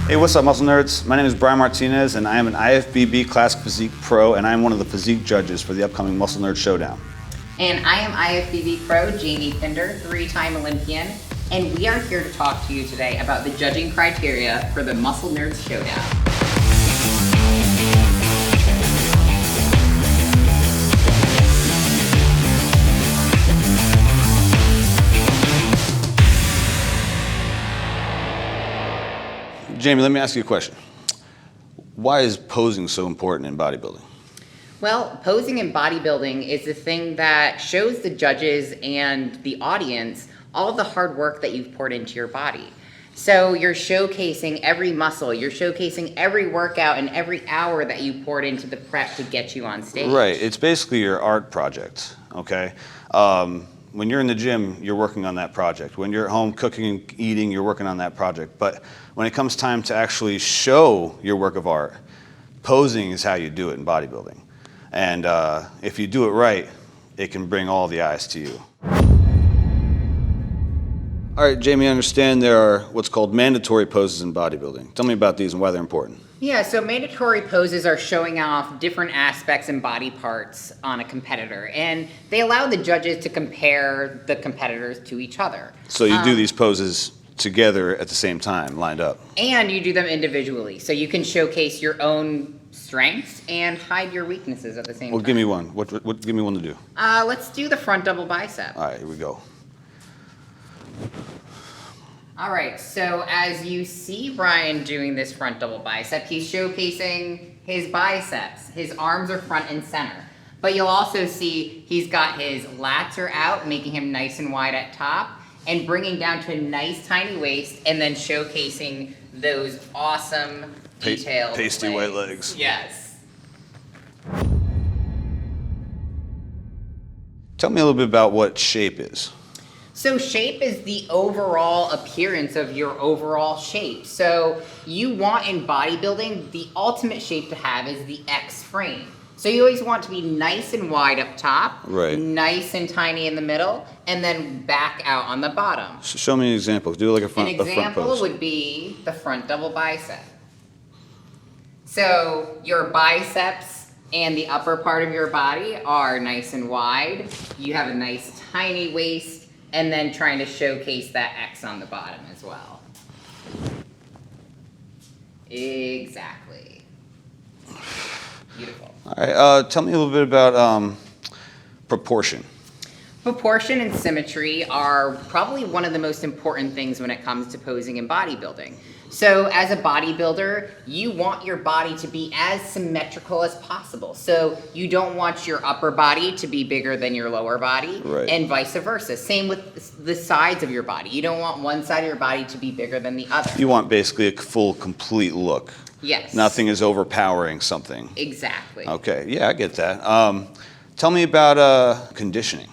Hey, what's up, Muscle Nerds? My name is Brian Martinez, and I am an IFBB Classic Physique Pro, and I am one of the physique judges for the upcoming Muscle Nerd Showdown. And I am IFBB Pro Jamie Pinder, 3-time Olympian, and we are here to talk to you today about the judging criteria for the Muscle Nerds Showdown. Jamie, let me ask you a question. Why is posing so important in bodybuilding? Well, posing in bodybuilding is the thing that shows the judges and the audience all of the hard work that you've poured into your body. So you're showcasing every muscle, you're showcasing every workout and every hour that you poured into the prep to get you on stage. Right, it's basically your art project, okay? When you're in the gym, you're working on that project. When you're at home cooking and eating, you're working on that project. But when it comes time to actually show your work of art, posing is how you do it in bodybuilding. And if you do it right, it can bring all the eyes to you. All right, Jamie, I understand there are what's called mandatory poses in bodybuilding. Tell me about these and why they're important. Yeah, so mandatory poses are showing off different aspects and body parts on a competitor, and they allow the judges to compare the competitors to each other. So you do these poses together at the same time, lined up? And you do them individually, so you can showcase your own strengths and hide your weaknesses at the same time. Well, give me one. Give me one to do. Let's do the front double bicep. All right, here we go. All right, so as you see Brian doing this front double bicep, he's showcasing his biceps. His arms are front and center. But you'll also see he's got his lats are out, making him nice and wide at top, and bringing down to a nice tiny waist, and then showcasing those awesome detailed pasty white legs. Yes. Tell me a little bit about what shape is. So shape is the overall appearance of your overall shape. So you want in bodybuilding, the ultimate shape to have is the X frame. So you always want to be nice and wide up top, right, nice and tiny in the middle, and then back out on the bottom. Show me an example. Do like a front pose. An example would be the front double bicep. So your biceps and the upper part of your body are nice and wide. You have a nice tiny waist, and then trying to showcase that X on the bottom as well. Exactly. Beautiful. All right, tell me a little bit about proportion. Proportion and symmetry are probably one of the most important things when it comes to posing in bodybuilding. So as a bodybuilder, you want your body to be as symmetrical as possible. So you don't want your upper body to be bigger than your lower body, right, and vice versa. Same with the sides of your body. You don't want one side of your body to be bigger than the other. You want basically a full, complete look. Yes. Nothing is overpowering something. Exactly. Okay, yeah, I get that. Tell me about conditioning.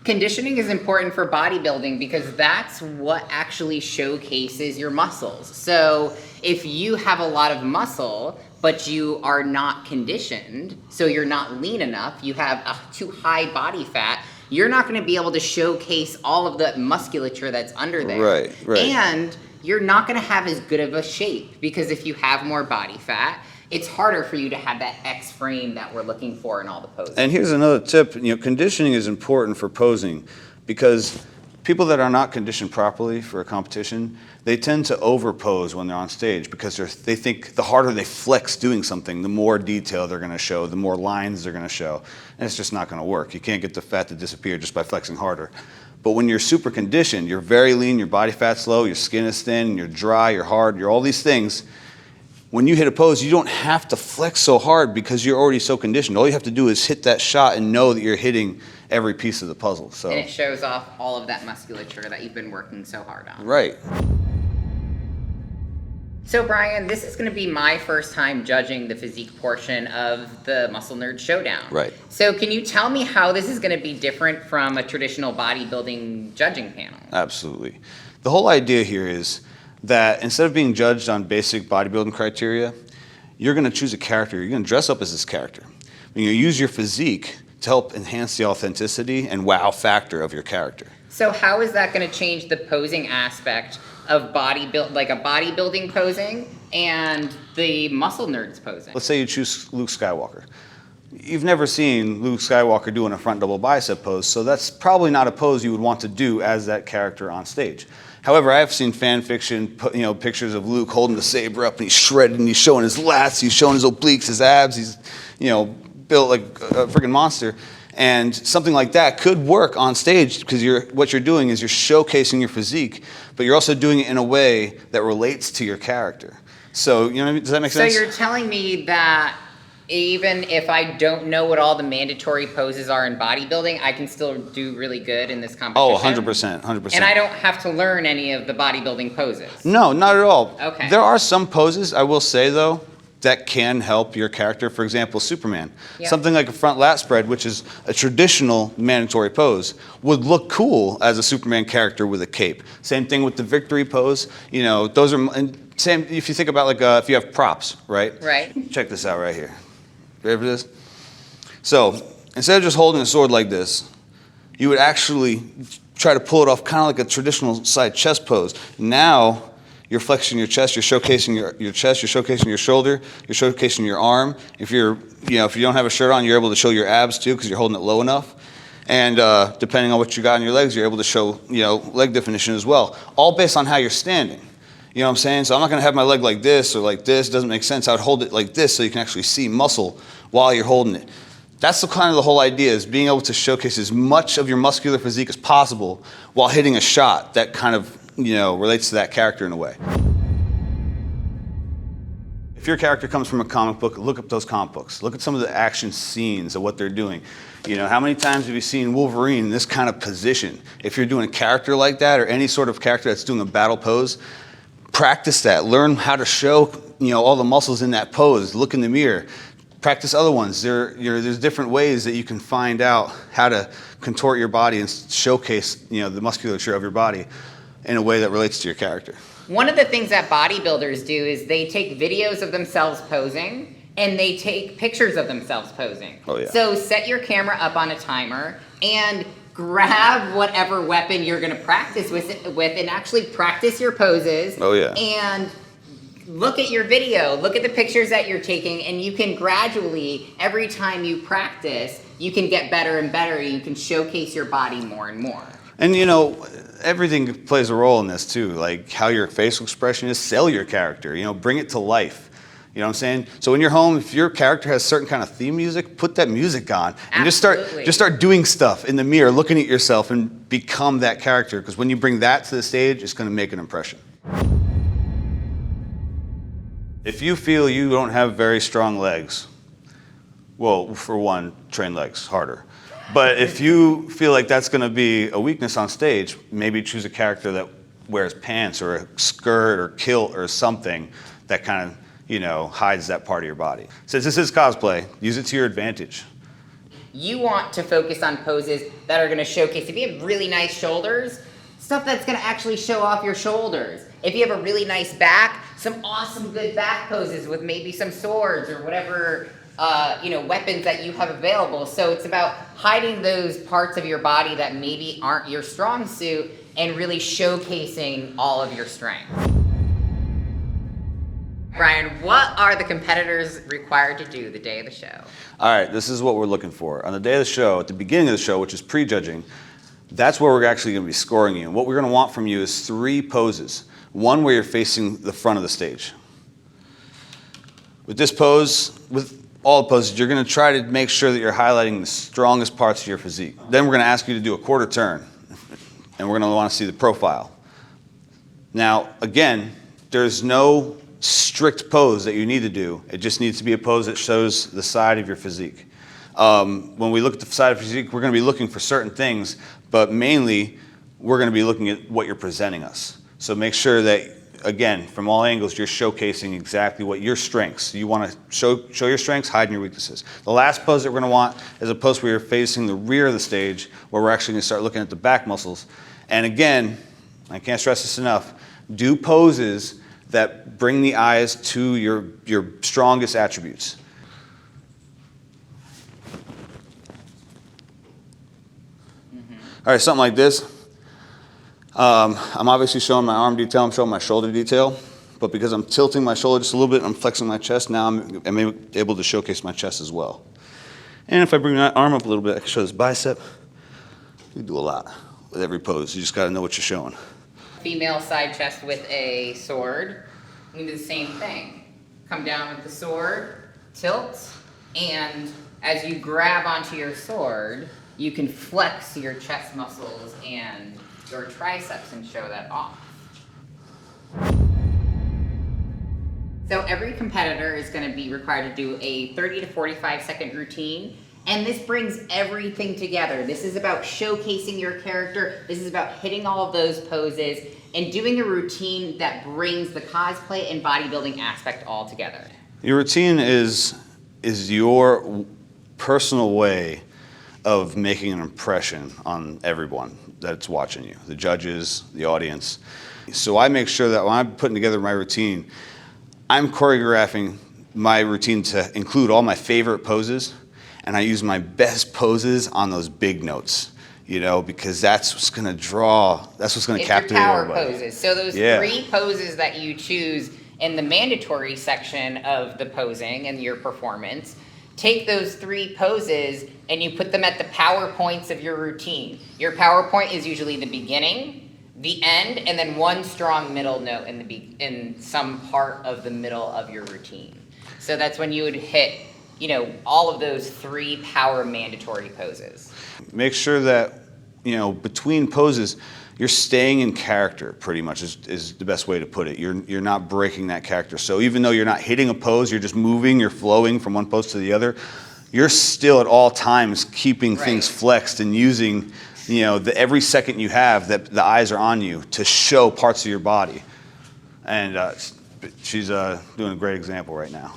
Conditioning is important for bodybuilding because that's what actually showcases your muscles. So if you have a lot of muscle, but you are not conditioned, so you're not lean enough, you have a too high body fat, you're not going to be able to showcase all of the musculature that's under there. Right, right. And you're not going to have as good of a shape because if you have more body fat, it's harder for you to have that X frame that we're looking for in all the poses. And here's another tip. Conditioning is important for posing because people that are not conditioned properly for a competition, they tend to overpose when they're on stage because they think the harder they flex doing something, the more detail they're going to show, the more lines they're going to show. And it's just not going to work. You can't get the fat to disappear just by flexing harder. But when you're super conditioned, you're very lean, your body fat's low, your skin is thin, you're dry, you're hard, you're all these things. When you hit a pose, you don't have to flex so hard because you're already so conditioned. All you have to do is hit that shot and know that you're hitting every piece of the puzzle. So. And it shows off all of that musculature that you've been working so hard on. Right. So Brian, this is going to be my first time judging the physique portion of the Muscle Nerd Showdown. Right. So can you tell me how this is going to be different from a traditional bodybuilding judging panel? Absolutely. The whole idea here is that instead of being judged on basic bodybuilding criteria, you're going to choose a character. You're going to dress up as this character. You use your physique to help enhance the authenticity and wow factor of your character. So how is that going to change the posing aspect of like a bodybuilding posing and the muscle nerds posing. Let's say you choose Luke Skywalker. You've never seen Luke Skywalker doing a front double bicep pose, so that's probably not a pose you would want to do as that character on stage. However, I have seen fan fiction, pictures of Luke holding the saber up and he's shredded and he's showing his lats, he's showing his obliques, his abs, he's, built like a freaking monster. And something like that could work on stage because what you're doing is you're showcasing your physique, but you're also doing it in a way that relates to your character. So, does that make sense? So you're telling me that even if I don't know what all the mandatory poses are in bodybuilding, I can still do really good in this competition? Oh, 100%, 100%. And I don't have to learn any of the bodybuilding poses? No, not at all. Okay. There are some poses, I will say though, that can help your character. For example, Superman. Yep. Something like a front lat spread, which is a traditional mandatory pose, would look cool as a Superman character with a cape. Same thing with the victory pose. Those are, and same if you think about like if you have props, right? Right. Check this out right here. Ready for this? So instead of just holding a sword like this, you would actually try to pull it off kind of like a traditional side chest pose. Now you're flexing your chest, you're showcasing your chest, you're showcasing your shoulder, you're showcasing your arm. If if you don't have a shirt on, you're able to show your abs too because you're holding it low enough. And depending on what you got in your legs, you're able to show, leg definition as well. All based on how you're standing. You know what I'm saying? So I'm not gonna have my leg like this or like this, it doesn't make sense. I would hold it like this so you can actually see muscle while you're holding it. That's the whole idea, is being able to showcase as much of your muscular physique as possible while hitting a shot that kind of, relates to that character in a way. If your character comes from a comic book, look up those comic books. Look at some of the action scenes of what they're doing. How many times have you seen Wolverine in this kind of position? If you're doing a character like that or any sort of character that's doing a battle pose, practice that. Learn how to show, all the muscles in that pose. Look in the mirror. Practice other ones. There's different ways that you can find out how to contort your body and showcase, the musculature of your body in a way that relates to your character. One of the things that bodybuilders do is they take videos of themselves posing and they take pictures of themselves posing. Oh, yeah. So set your camera up on a timer and grab whatever weapon you're going to practice with and actually practice your poses. Oh, yeah. And look at your video, look at the pictures that you're taking, and you can gradually, every time you practice, you can get better and better. You can showcase your body more and more. And everything plays a role in this too, like how your facial expression is. Sell your character, bring it to life. You know what I'm saying? So in your home, if your character has certain kind of theme music, put that music on and just start doing stuff in the mirror, looking at yourself and become that character. Because when you bring that to the stage, it's going to make an impression. If you feel you don't have very strong legs, well, for one, train legs harder. But if you feel like that's going to be a weakness on stage, maybe choose a character that wears pants or a skirt or kilt or something that kind of, hides that part of your body. Since this is cosplay, use it to your advantage. You want to focus on poses that are going to showcase, if you have really nice shoulders, stuff that's going to actually show off your shoulders. If you have a really nice back, some awesome good back poses with maybe some swords or whatever, weapons that you have available. So it's about hiding those parts of your body that maybe aren't your strong suit and really showcasing all of your strength. Brian, what are the competitors required to do the day of the show? All right, this is what we're looking for. On the day of the show, at the beginning of the show, which is pre-judging, that's where we're actually going to be scoring you. And what we're going to want from you is 3 poses. One where you're facing the front of the stage. With this pose, with all the poses, you're going to try to make sure that you're highlighting the strongest parts of your physique. Then we're going to ask you to do a quarter turn, and we're going to want to see the profile. Now, again, there's no strict pose that you need to do. It just needs to be a pose that shows the side of your physique. When we look at the side of physique, we're going to be looking for certain things, but mainly we're going to be looking at what you're presenting us. So make sure that, again, from all angles, you're showcasing exactly what your strengths. You want to show your strengths, hiding your weaknesses. The last pose that we're going to want is a pose where you're facing the rear of the stage, where we're actually going to start looking at the back muscles. And again, I can't stress this enough, do poses that bring the eyes to your strongest attributes. All right, something like this. I'm obviously showing my arm detail, I'm showing my shoulder detail, but because I'm tilting my shoulder just a little bit and I'm flexing my chest, now I'm able to showcase my chest as well. And if I bring that arm up a little bit, I can show this bicep. You do a lot with every pose. You just gotta know what you're showing. Female side chest with a sword. You can do the same thing. Come down with the sword, tilt, and as you grab onto your sword, you can flex your chest muscles and your triceps and show that off. So every competitor is going to be required to do a 30 to 45 second routine, and this brings everything together. This is about showcasing your character, this is about hitting all of those poses, and doing a routine that brings the cosplay and bodybuilding aspect all together. Your routine is your personal way of making an impression on everyone that's watching you, the judges, the audience. So I make sure that when I'm putting together my routine, I'm choreographing my routine to include all my favorite poses, and I use my best poses on those big notes, you know, because that's what's gonna draw, that's what's gonna captivate your power everybody. poses. So those 3 poses that you choose in the mandatory section of the posing and your performance, take those 3 poses and you put them at the power points of your routine. Your power point is usually the beginning, the end, and then one strong middle note in some part of the middle of your routine. So that's when you would hit, you know, all of those 3 power mandatory poses. Make sure that, you know, between poses, you're staying in character pretty much is the best way to put it. You're not breaking that character. So even though you're not hitting a pose, you're just moving, you're flowing from one pose to the other, you're still at all times keeping things flexed and using, you know, every second you have that the eyes are on you to show parts of your body. And she's doing a great example right now.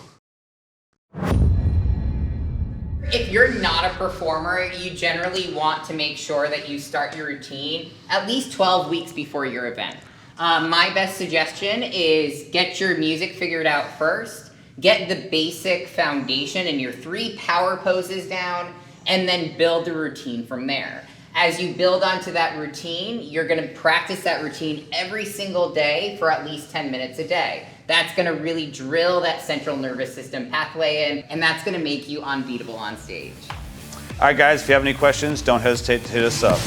If you're not a performer, you generally want to make sure that you start your routine at least 12 weeks before your event. My best suggestion is get your music figured out first, get the basic foundation and your 3 power poses down, and then build the routine from there. As you build onto that routine, you're gonna practice that routine every single day for at least 10 minutes a day. That's gonna really drill that central nervous system pathway in, and that's gonna make you unbeatable on stage. All right, guys, if you have any questions, don't hesitate to hit us up.